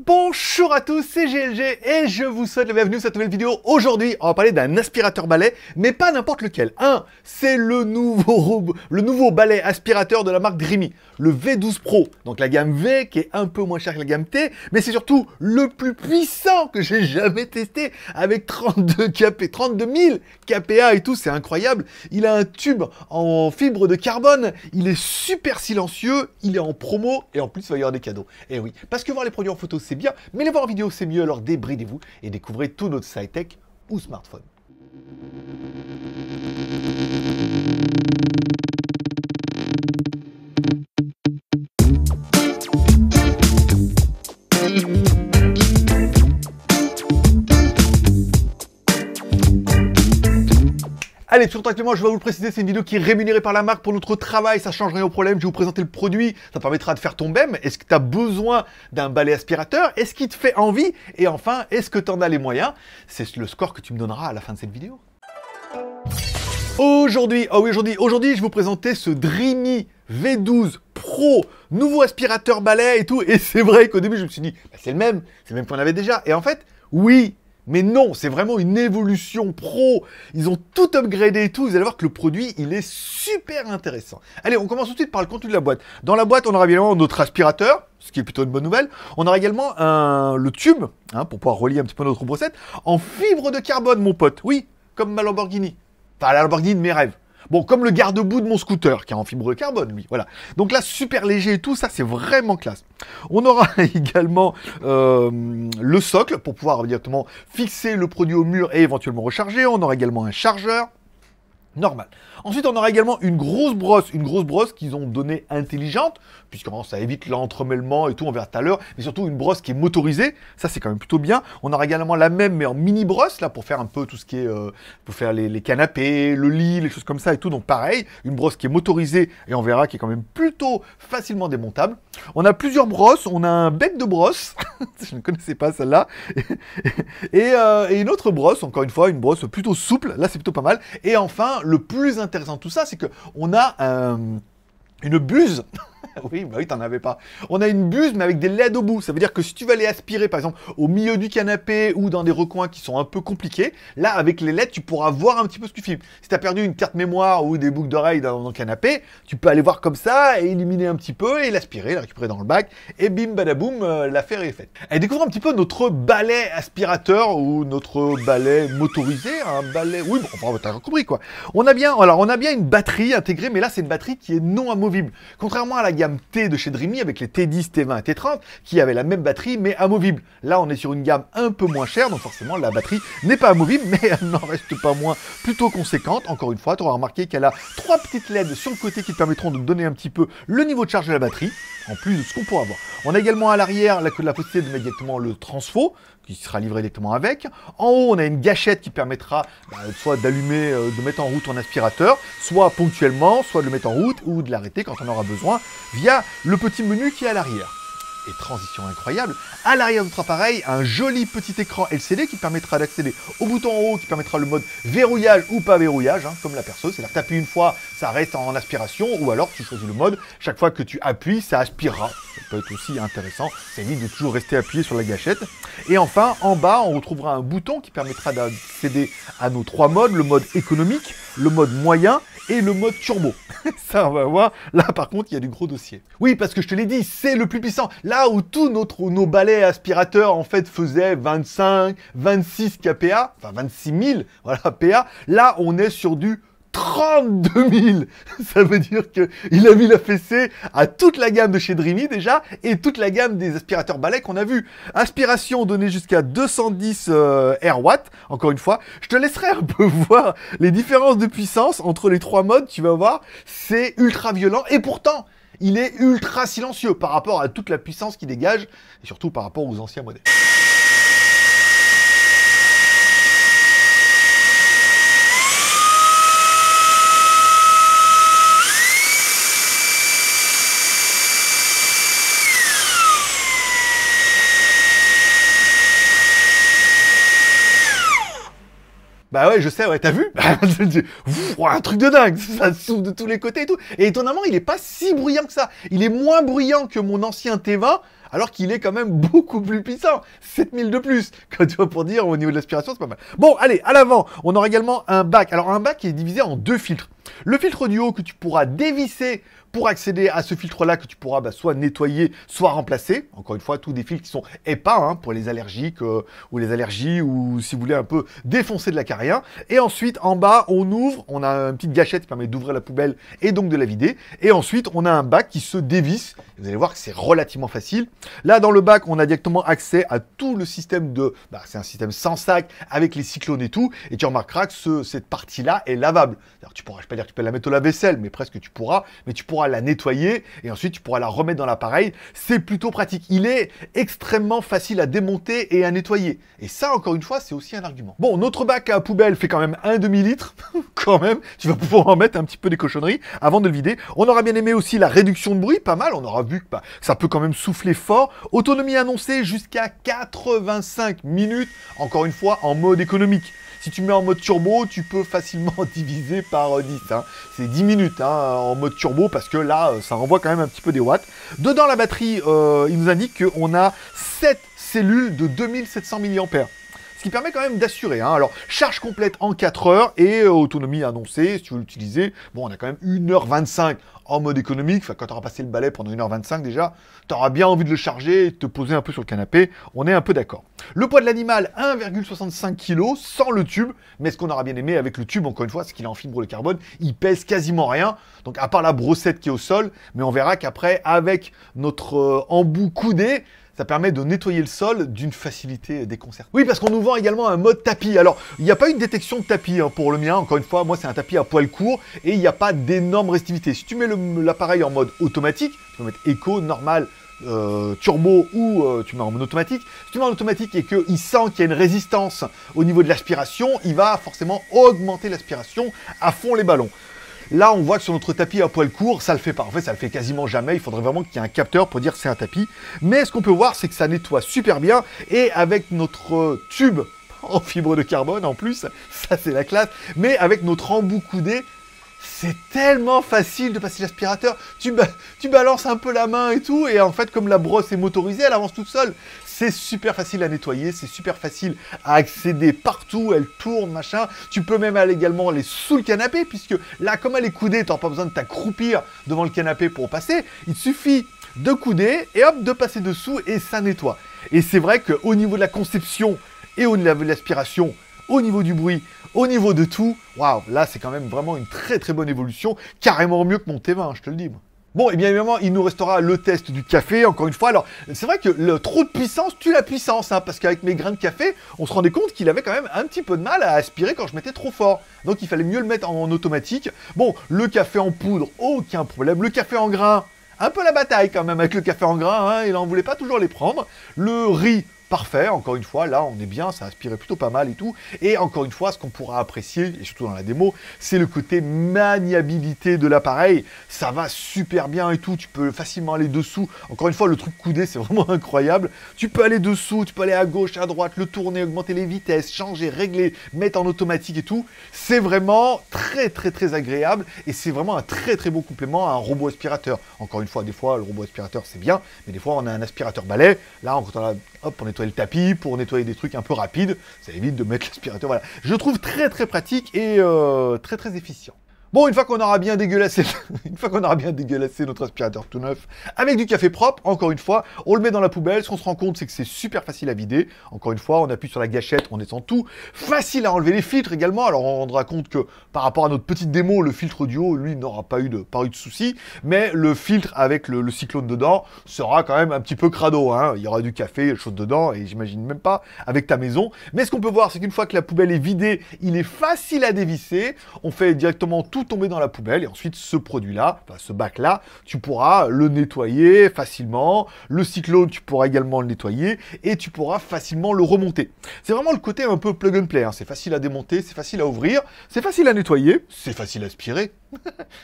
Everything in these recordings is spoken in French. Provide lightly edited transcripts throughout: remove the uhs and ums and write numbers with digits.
Bonjour à tous, c'est GLG et je vous souhaite la bienvenue sur cette nouvelle vidéo. Aujourd'hui, on va parler d'un aspirateur balai, mais pas n'importe lequel. C'est le nouveau balai aspirateur de la marque Dreamy, le V12 Pro. Donc la gamme V qui est un peu moins chère que la gamme T, mais c'est surtout le plus puissant que j'ai jamais testé, avec 32 000 kPa et tout, c'est incroyable. Il a un tube en fibre de carbone, il est super silencieux, il est en promo et en plus il va y avoir des cadeaux. Et oui, parce que voir les produits en photo c'est bien, mais les voir en vidéo c'est mieux, alors débridez-vous et découvrez tout notre high-tech ou smartphone. Allez, toujours tranquillement, je vais vous le préciser, c'est une vidéo qui est rémunérée par la marque pour notre travail, ça change rien au problème, je vais vous présenter le produit, ça permettra de faire ton BEM. Est-ce que tu as besoin d'un balai aspirateur? Est-ce qu'il te fait envie? Et enfin, est-ce que tu en as les moyens? C'est le score que tu me donneras à la fin de cette vidéo. Aujourd'hui, je vais vous présenter ce Dreamy V12 Pro, nouveau aspirateur balai et tout, et c'est vrai qu'au début je me suis dit, bah, c'est le même qu'on avait déjà, et en fait, oui. Mais non, c'est vraiment une évolution pro. Ils ont tout upgradé et tout. Vous allez voir que le produit, il est super intéressant. Allez, on commence tout de suite par le contenu de la boîte. Dans la boîte, on aura évidemment notre aspirateur, ce qui est plutôt une bonne nouvelle. On aura également le tube, pour pouvoir relier un petit peu notre brossette, en fibre de carbone, mon pote. Oui, comme ma Lamborghini. Enfin, la Lamborghini de mes rêves. Bon, comme le garde-boue de mon scooter, qui est en fibre de carbone, lui, voilà. Donc là, super léger et tout, ça, c'est vraiment classe. On aura également le socle, pour pouvoir directement fixer le produit au mur et éventuellement recharger. On aura également un chargeur. Normal. Ensuite, on aura également une grosse brosse qu'ils ont donnée intelligente, puisque ça évite l'entremêlement et tout, on verra tout à l'heure, mais surtout une brosse qui est motorisée, ça c'est quand même plutôt bien. On aura également la même, mais en mini brosse, là, pour faire un peu tout ce qui est, pour faire les canapés, le lit, les choses comme ça et tout, donc pareil, une brosse qui est motorisée, et on verra qui est quand même plutôt facilement démontable. On a plusieurs brosses, on a un bec de brosse, je ne connaissais pas celle-là, et une autre brosse, encore une fois, une brosse plutôt souple, là c'est plutôt pas mal, et enfin, le plus intéressant de tout ça, c'est qu'on a une buse. Oui, bah oui, t'en avais pas. On a une buse, mais avec des LED au bout. Ça veut dire que si tu vas les aspirer, par exemple, au milieu du canapé ou dans des recoins qui sont un peu compliqués, là, avec les LED, tu pourras voir un petit peu ce que tu filmes. Si t'as perdu une carte mémoire ou des boucles d'oreilles dans le canapé, tu peux aller voir comme ça et illuminer un petit peu et l'aspirer, la récupérer dans le bac. Et bim, badaboum, l'affaire est faite. Et découvre un petit peu notre balai aspirateur ou notre balai motorisé. Un balai... Oui, bon, enfin, t'as compris, quoi. On a bien une batterie intégrée, mais là, c'est une batterie qui est non amovible. Contrairement à la gamme T de chez Dreamy avec les T10, T20 et T30 qui avaient la même batterie mais amovible. Là on est sur une gamme un peu moins chère donc forcément la batterie n'est pas amovible mais elle n'en reste pas moins plutôt conséquente. Encore une fois tu auras remarqué qu'elle a 3 petites LED sur le côté qui te permettront de donner un petit peu le niveau de charge de la batterie en plus de ce qu'on pourra voir. On a également à l'arrière la possibilité de mettre directement le transfo qui sera livré directement avec. En haut, on a une gâchette qui permettra soit d'allumer, de mettre en route ton aspirateur, soit ponctuellement, soit de le mettre en route ou de l'arrêter quand on aura besoin via le petit menu qui est à l'arrière. Et transition incroyable, à l'arrière de notre appareil, un joli petit écran LCD qui permettra d'accéder au bouton en haut qui permettra le mode verrouillage ou pas verrouillage, comme la perceuse. C'est-à-dire que tu appuies une fois, ça reste en aspiration, ou alors tu choisis le mode, chaque fois que tu appuies, ça aspirera. Ça peut être aussi intéressant, ça évite de toujours rester appuyé sur la gâchette. Et enfin, en bas, on retrouvera un bouton qui permettra d'accéder à nos 3 modes, le mode économique, le mode moyen et le mode turbo. Ça, on va voir. Là, par contre, il y a du gros dossier. Oui, parce que je te l'ai dit, c'est le plus puissant. Là où tous nos balais aspirateurs, en fait, faisaient 25, 26 kPa, enfin 26 000, voilà, PA, là, on est sur du 32 000. Ça veut dire qu'il a mis la fessée à toute la gamme de chez Dreamy déjà et toute la gamme des aspirateurs balais qu'on a vu. Aspiration donnée jusqu'à 210 RW. Encore une fois, je te laisserai un peu voir les différences de puissance entre les 3 modes. Tu vas voir, c'est ultra violent et pourtant, il est ultra silencieux par rapport à toute la puissance qu'il dégage et surtout par rapport aux anciens modèles. Bah ouais, je sais, ouais, t'as vu? Un truc de dingue, ça souffle de tous les côtés et tout. Et étonnamment, il est pas si bruyant que ça. Il est moins bruyant que mon ancien T20, alors qu'il est quand même beaucoup plus puissant. 7000 de plus, quand tu vois, pour dire, au niveau de l'aspiration, c'est pas mal. Bon, allez, à l'avant, on aura également un bac. Alors, un bac qui est divisé en 2 filtres. Le filtre du haut que tu pourras dévisser pour accéder à ce filtre-là que tu pourras soit nettoyer, soit remplacer. Encore une fois, tous des filtres qui sont épais pour les allergiques ou les allergies ou si vous voulez un peu défoncer de l'acarien. Et ensuite, en bas, on ouvre, on a une petite gâchette qui permet d'ouvrir la poubelle et donc de la vider. Et ensuite, on a un bac qui se dévisse. Vous allez voir que c'est relativement facile. Là, dans le bac, on a directement accès à tout le système de... c'est un système sans sac avec les cyclones et tout. Et tu remarqueras que cette partie-là est lavable. Tu pourras, je ne vais pas dire que tu peux la mettre au lave-vaisselle, mais presque tu pourras. Mais tu pourras la nettoyer et ensuite tu pourras la remettre dans l'appareil. C'est plutôt pratique. Il est extrêmement facile à démonter et à nettoyer. Et ça, encore une fois, c'est aussi un argument. Bon, notre bac à poubelle fait quand même un demi-litre. Quand même, tu vas pouvoir en mettre un petit peu des cochonneries avant de le vider. On aura bien aimé aussi la réduction de bruit, pas mal. On aura vu que ça peut quand même souffler fort. Autonomie annoncée jusqu'à 85 minutes. Encore une fois, en mode économique. Si tu mets en mode turbo, tu peux facilement diviser par 10. C'est 10 minutes en mode turbo parce que là, ça renvoie quand même un petit peu des watts. Dedans, la batterie, il nous indique qu'on a 7 cellules de 2700 mAh. Ce qui permet quand même d'assurer. Alors, charge complète en 4 heures et autonomie annoncée, si tu veux l'utiliser. Bon, on a quand même 1h25 en mode économique. Enfin, quand tu auras passé le balai pendant 1h25 déjà, tu auras bien envie de le charger et de te poser un peu sur le canapé. On est un peu d'accord. Le poids de l'animal, 1,65 kg sans le tube. Mais ce qu'on aura bien aimé avec le tube, encore une fois, c'est qu'il est en fibre de carbone. Il pèse quasiment rien. Donc, à part la brossette qui est au sol. Mais on verra qu'après, avec notre embout coudé, ça permet de nettoyer le sol d'une facilité déconcertante. Oui, parce qu'on nous vend également un mode tapis. Alors, il n'y a pas eu de détection de tapis pour le mien. Encore une fois, moi, c'est un tapis à poil court et il n'y a pas d'énormes restrictivités. Si tu mets l'appareil en mode automatique, tu peux mettre éco, normal, turbo ou tu mets en mode automatique. Si tu mets en automatique et qu'il sent qu'il y a une résistance au niveau de l'aspiration, il va forcément augmenter l'aspiration à fond les ballons. Là, on voit que sur notre tapis à poil court, ça le fait pas. En fait, ça le fait quasiment jamais. Il faudrait vraiment qu'il y ait un capteur pour dire que c'est un tapis. Mais ce qu'on peut voir, c'est que ça nettoie super bien. Et avec notre tube en fibre de carbone, en plus, ça c'est la classe. Mais avec notre embout coudé, c'est tellement facile de passer l'aspirateur. Tu balances un peu la main et tout. Et en fait, comme la brosse est motorisée, elle avance toute seule. C'est super facile à nettoyer, c'est super facile à accéder partout, elle tourne, machin. Tu peux même aller également aller sous le canapé, puisque là, comme elle est coudée, tu n'auras pas besoin de t'accroupir devant le canapé pour passer. Il suffit de couder et hop, de passer dessous et ça nettoie. Et c'est vrai qu'au niveau de la conception et au niveau de l'aspiration, au niveau du bruit, au niveau de tout, waouh, là, c'est quand même vraiment une très très bonne évolution, carrément mieux que mon T20, je te le dis, moi. Bon, et bien évidemment, il nous restera le test du café, encore une fois. Alors, c'est vrai que le trop de puissance tue la puissance, parce qu'avec mes grains de café, on se rendait compte qu'il avait quand même un petit peu de mal à aspirer quand je mettais trop fort. Donc, il fallait mieux le mettre en automatique. Bon, le café en poudre, aucun problème. Le café en grains, un peu la bataille quand même avec le café en grains, il n'en voulait pas toujours les prendre. Le riz, parfait, encore une fois, là on est bien, ça aspirait plutôt pas mal et tout. Et encore une fois, ce qu'on pourra apprécier, et surtout dans la démo, c'est le côté maniabilité de l'appareil. Ça va super bien et tout, tu peux facilement aller dessous. Encore une fois, le truc coudé, c'est vraiment incroyable. Tu peux aller dessous, tu peux aller à gauche, à droite, le tourner, augmenter les vitesses, changer, régler, mettre en automatique et tout. C'est vraiment très très très agréable et c'est vraiment un très très beau complément à un robot aspirateur. Encore une fois, des fois, le robot aspirateur c'est bien, mais des fois on a un aspirateur balai. Là, quand on a hop, pour nettoyer le tapis, pour nettoyer des trucs un peu rapides, ça évite de mettre l'aspirateur, voilà. Je trouve très très pratique et très très efficient. Bon, une fois qu'on aura bien dégueulassé, notre aspirateur tout neuf, avec du café propre, encore une fois, on le met dans la poubelle. Ce qu'on se rend compte, c'est que c'est super facile à vider. Encore une fois, on appuie sur la gâchette, on descend tout. Facile à enlever les filtres également. Alors, on rendra compte que par rapport à notre petite démo, le filtre du haut, lui, n'aura pas eu de souci. Mais le filtre avec le cyclone dedans sera quand même un petit peu crado. Il y aura du café, chose dedans, et j'imagine même pas avec ta maison. Mais ce qu'on peut voir, c'est qu'une fois que la poubelle est vidée, il est facile à dévisser. On fait directement tout tomber dans la poubelle et ensuite ce produit-là, enfin, ce bac-là, tu pourras le nettoyer facilement. Le cyclone, tu pourras également le nettoyer et tu pourras facilement le remonter. C'est vraiment le côté un peu plug and play. C'est facile à démonter, c'est facile à ouvrir, c'est facile à nettoyer, c'est facile à aspirer.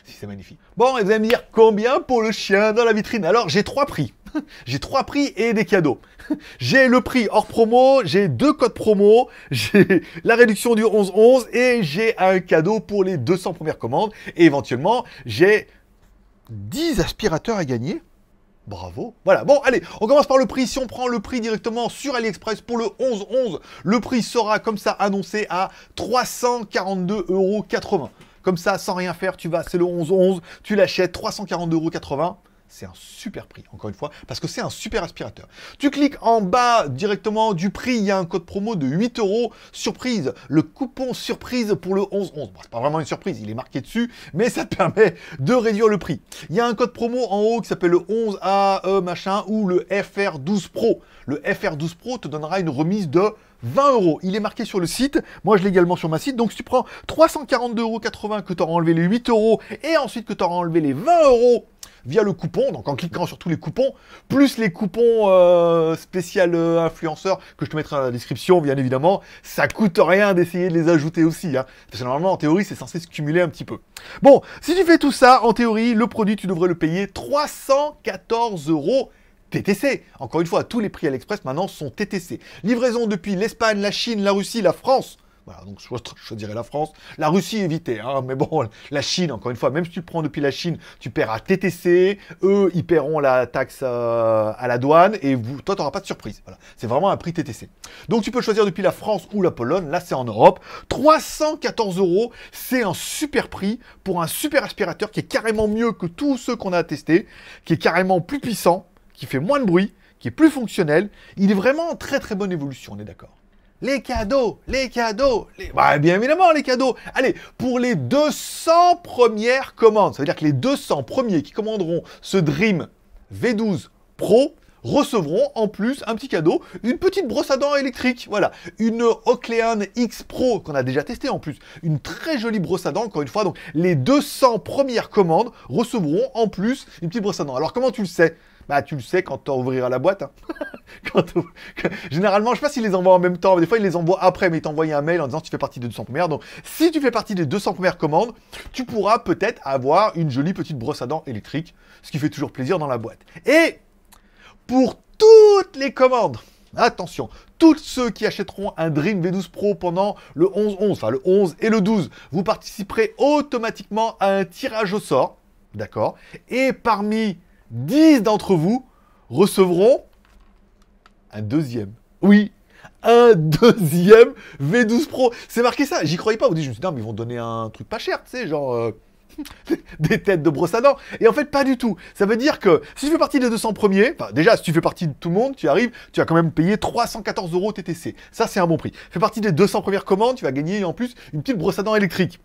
Si c'est magnifique. Bon, et vous allez me dire combien pour le chien dans la vitrine? Alors, j'ai 3 prix. J'ai 3 prix et des cadeaux. J'ai le prix hors promo, j'ai 2 codes promo, j'ai la réduction du 11-11 et j'ai un cadeau pour les 200 premières commandes. Et éventuellement, j'ai 10 aspirateurs à gagner. Bravo. Voilà, bon, allez, on commence par le prix. Si on prend le prix directement sur AliExpress pour le 11-11, le prix sera comme ça annoncé à 342,80 €. Comme ça, sans rien faire, tu vas, c'est le 11-11, tu l'achètes, 342,80 €. C'est un super prix, encore une fois, parce que c'est un super aspirateur. Tu cliques en bas directement du prix, il y a un code promo de 8 €. Surprise, le coupon surprise pour le 11-11. Bon, c'est pas vraiment une surprise, il est marqué dessus, mais ça te permet de réduire le prix. Il y a un code promo en haut qui s'appelle le 11AE machin ou le FR12 Pro. Le FR12 Pro te donnera une remise de 20 €. Il est marqué sur le site. Moi, je l'ai également sur ma site. Donc, si tu prends 342,80 € que tu auras enlevé les 8 € et ensuite que tu auras enlevé les 20 € via le coupon, donc en cliquant sur tous les coupons, plus les coupons spécial influenceurs que je te mettrai dans la description, bien évidemment, ça coûte rien d'essayer de les ajouter aussi. Hein. Parce que normalement, en théorie, c'est censé se cumuler un petit peu. Bon, si tu fais tout ça, en théorie, le produit, tu devrais le payer 314 € TTC. Encore une fois, tous les prix à l'Express maintenant sont TTC. Livraison depuis l'Espagne, la Chine, la Russie, la France. Voilà, donc je dirais la France. La Russie, évitez, hein, mais bon, la Chine, encore une fois, même si tu le prends depuis la Chine, tu paieras TTC, eux, ils paieront la taxe à la douane, et vous, toi, tu n'auras pas de surprise. Voilà, c'est vraiment un prix TTC. Donc, tu peux choisir depuis la France ou la Pologne, là, c'est en Europe. 314 €, c'est un super prix pour un super aspirateur qui est carrément mieux que tous ceux qu'on a testés, qui est carrément plus puissant, qui fait moins de bruit, qui est plus fonctionnel. Il est vraiment en très très bonne évolution, on est d'accord. Les cadeaux, Bah, bien évidemment, les cadeaux. Allez, pour les 200 premières commandes, ça veut dire que les 200 premiers qui commanderont ce Dream V12 Pro recevront en plus un petit cadeau, une petite brosse à dents électrique, voilà, une Oakleon X Pro qu'on a déjà testé en plus, une très jolie brosse à dents, encore une fois, donc les 200 premières commandes recevront en plus une petite brosse à dents. Alors comment tu le sais ? Bah, tu le sais quand tu ouvriras la boîte. Hein. Généralement, je ne sais pas s'ils les envoient en même temps, mais des fois, ils les envoient après, mais ils t'envoient un mail en disant que tu fais partie des 200 premières. Donc, si tu fais partie des 200 premières commandes, tu pourras peut-être avoir une jolie petite brosse à dents électrique, ce qui fait toujours plaisir dans la boîte. Et pour toutes les commandes, attention, tous ceux qui achèteront un Dream V12 Pro pendant le 11-11, enfin le 11 et le 12, vous participerez automatiquement à un tirage au sort, d'accord ? Et parmi 10 d'entre vous recevront un deuxième. Oui, un deuxième V12 Pro. C'est marqué ça, j'y croyais pas. Vous dites, je me suis dit, non, mais ils vont donner un truc pas cher, tu sais, genre des têtes de brosse à dents. Et en fait, pas du tout. Ça veut dire que si tu fais partie des 200 premiers, enfin, déjà, si tu fais partie de tout le monde, tu arrives, tu vas quand même payer 314 € TTC. Ça, c'est un bon prix. Fais partie des 200 premières commandes, tu vas gagner en plus une petite brosse à dents électrique.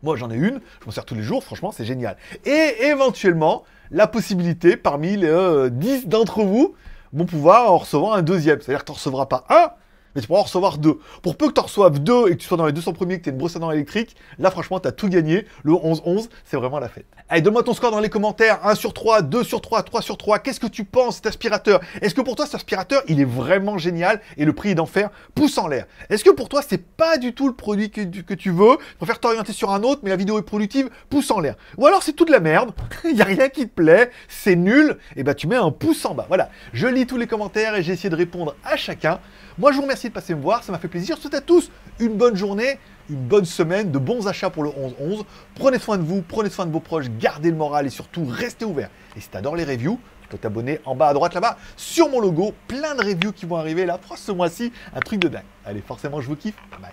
Moi, j'en ai une, je m'en sers tous les jours, franchement, c'est génial. Et éventuellement, la possibilité, parmi les 10 d'entre vous, vont pouvoir en recevoir un deuxième. C'est-à-dire que tu n'en recevras pas un, mais tu pourras en recevoir 2. Pour peu que tu en reçoives 2 et que tu sois dans les 200 premiers, que tu aies une brosse à dents électrique, là, franchement, tu as tout gagné. Le 11-11, c'est vraiment la fête. Allez, donne-moi ton score dans les commentaires. 1 sur 3, 2 sur 3, 3 sur 3. Qu'est-ce que tu penses, cet aspirateur? Est-ce que pour toi, cet aspirateur, il est vraiment génial et le prix est d'enfer? Pouce en l'air. Est-ce que pour toi, c'est pas du tout le produit que tu veux? Tu préfères t'orienter sur un autre, mais la vidéo est productive? Pouce en l'air. Ou alors, c'est tout de la merde. Il n'y a rien qui te plaît. C'est nul. Et bah, tu mets un pouce en bas. Voilà. Je lis tous les commentaires et j'ai essayé de répondre à chacun. Moi, je vous remercie de passer me voir, ça m'a fait plaisir. Je souhaite à tous une bonne journée, une bonne semaine, de bons achats pour le 11-11. Prenez soin de vous, prenez soin de vos proches, gardez le moral et surtout, restez ouverts. Et si tu adores les reviews, tu peux t'abonner en bas à droite là-bas, sur mon logo, plein de reviews qui vont arriver là, ce mois-ci, un truc de dingue. Allez, forcément, je vous kiffe. Bye.